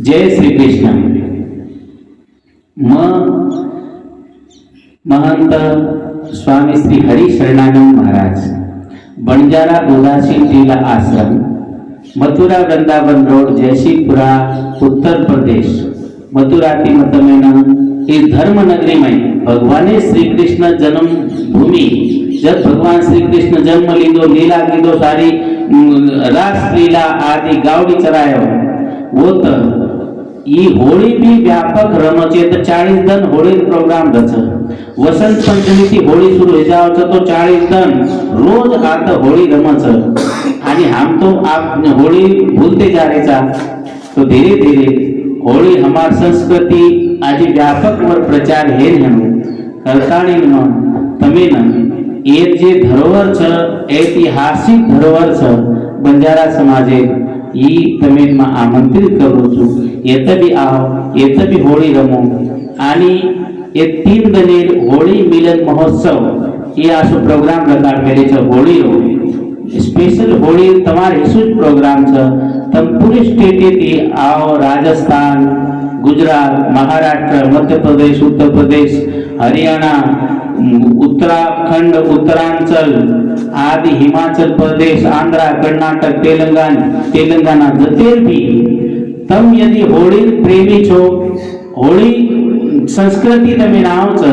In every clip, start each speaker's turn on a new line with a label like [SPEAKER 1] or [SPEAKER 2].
[SPEAKER 1] जय श्री कृष्ण। महंत स्वामी श्री हरि शरणानंद महाराज, बंजारा उदासीन टीला आश्रम, मथुरा वृंदावन रोड, जयसिंहपुरा, उत्तर प्रदेश। मथुरा की मतमेन इस धर्म नगरी में भगवान श्री कृष्ण जन्म भूमि, जब भगवान श्री कृष्ण जन्म लीधो, लीला कीधो, सारी रास लीला आदि गावड़ी चरायो, वो तो ये होळी भी व्यापक रमचे। तो 40 दिन होळी प्रोग्राम रच। वसंत पंचमी की होळी सुरू हो जाओ तो 40 दिन रोज आता होळी रमच। आणि हम तो आप होळी भूलते जा रहे चा। तो धीरे धीरे होळी हमार संस्कृति आज व्यापक वर प्रचार है करताणी तमे न ये जे धरोहर छ, ऐतिहासिक धरोहर छ बंजारा समाजे, ई तमे आमंत्रित करू છું। येत भी आओ, येत भी होळी रमो। आणि ये 3 दिनेर होळी मिलन महोत्सव ये आसो प्रोग्राम रखाड़ेले छे। होळी रो स्पेशल होळी तमार हेसु प्रोग्राम छ। तम पूरे स्टेटे थी आओ, राजस्थान, गुजरात, महाराष्ट्र, मध्य प्रदेश, उत्तर प्रदेश, हरियाणा, उत्तराखंड, उत्तरांचल आदि, हिमाचल प्रदेश, आंध्र, कर्नाटक, तेलंगाना जते भी तम यदि होळी प्रेमी छो, होळी संस्कृति तमे नाव छ,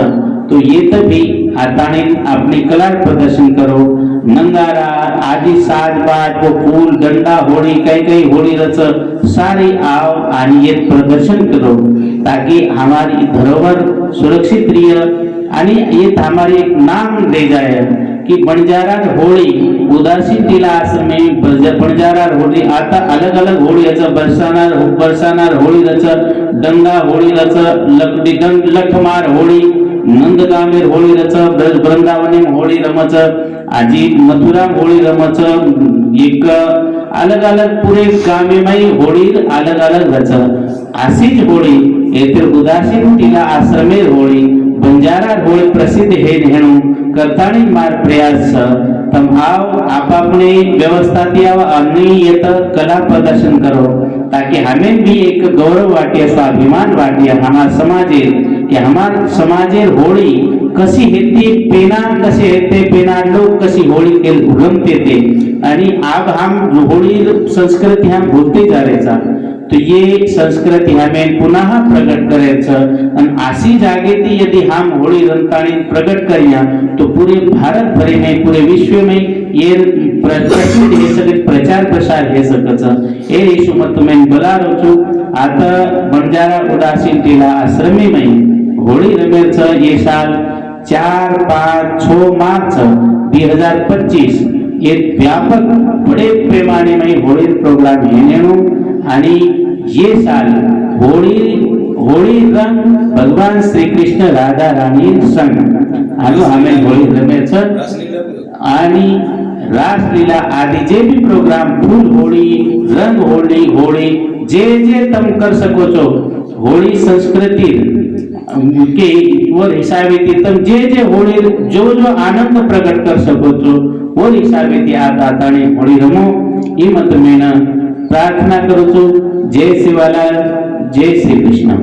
[SPEAKER 1] तो ये तभी आताने अपनी कला प्रदर्शन करो। नंगारा आदि साज बाज वो फूल डंडा होळी कई होळी रच सारी आओ आणि ये प्रदर्शन करो, ताकि हमारी धरोहर सुरक्षित रहे। आणि ये हमारी एक नाम दे जाए कि बंजारा होळी उदासीन टीला आश्रम में बंजारा होळी आता अलग अलग होळी रच, बरसानार होळी रच, डंगा होळी रच, लठमार होळी, नंदगामेर होळी रच, वृंदावन होळी रमच, आजी मथुरा होळी रमच। एक अलग अलग पूरे गामे में होळी अलग अलग रच। आसीज होळी येथे उदासीन टीला आश्रमे होळी बंजारा होळी प्रसिद्ध है हेणु करताणी मार प्रयास छ। तम आओ आप अपने व्यवस्था दिया अन्य कला प्रदर्शन करो, ताकि हमें भी एक गौरव वाटिया, स्वाभिमान वाटिया हमार समाजे कि हमार समाजे होळी कशी हेती, पेना कसे हेते, पेना लोग कशी होळी के रमते थे। आणि अब हम होळी संस्कृति हम भूलते जा रहे चा। तो ये संस्कृति हमें पुनः प्रकट करे। आसी जागे थी यदि हम होळी रमताणी प्रकट करिया तो पूरे भारत भरे में, पूरे विश्व में ये प्रसिद्ध हे सगळे प्रचार प्रसार हे सकच। ए यीशु मत में बलारो छु। आता बंजारा उदासीन टीला आश्रमी में होळी रमेर छ। ये साल 4, 5, 6 मार्च 2025 ये व्यापक बड़े पैमाने में होळी प्रोग्राम हेनेणु। आणि ये साल होळी रंग भगवान श्री कृष्ण राधा रानी संग आलो हमें होळी रमे छ। आणि रासलीला आदि जे भी प्रोग्राम, फूल होळी, रंग होळी जे जे तम कर सको छो, होळी संस्कृति के वर हिसाबे थी तम जे होळी जो आनंद प्रकट कर सको छो वो हिसाबे थी आताने होळी रमो। ई मत में प्रार्थना करू छू। जय शिवालाल, जय श्री कृष्ण।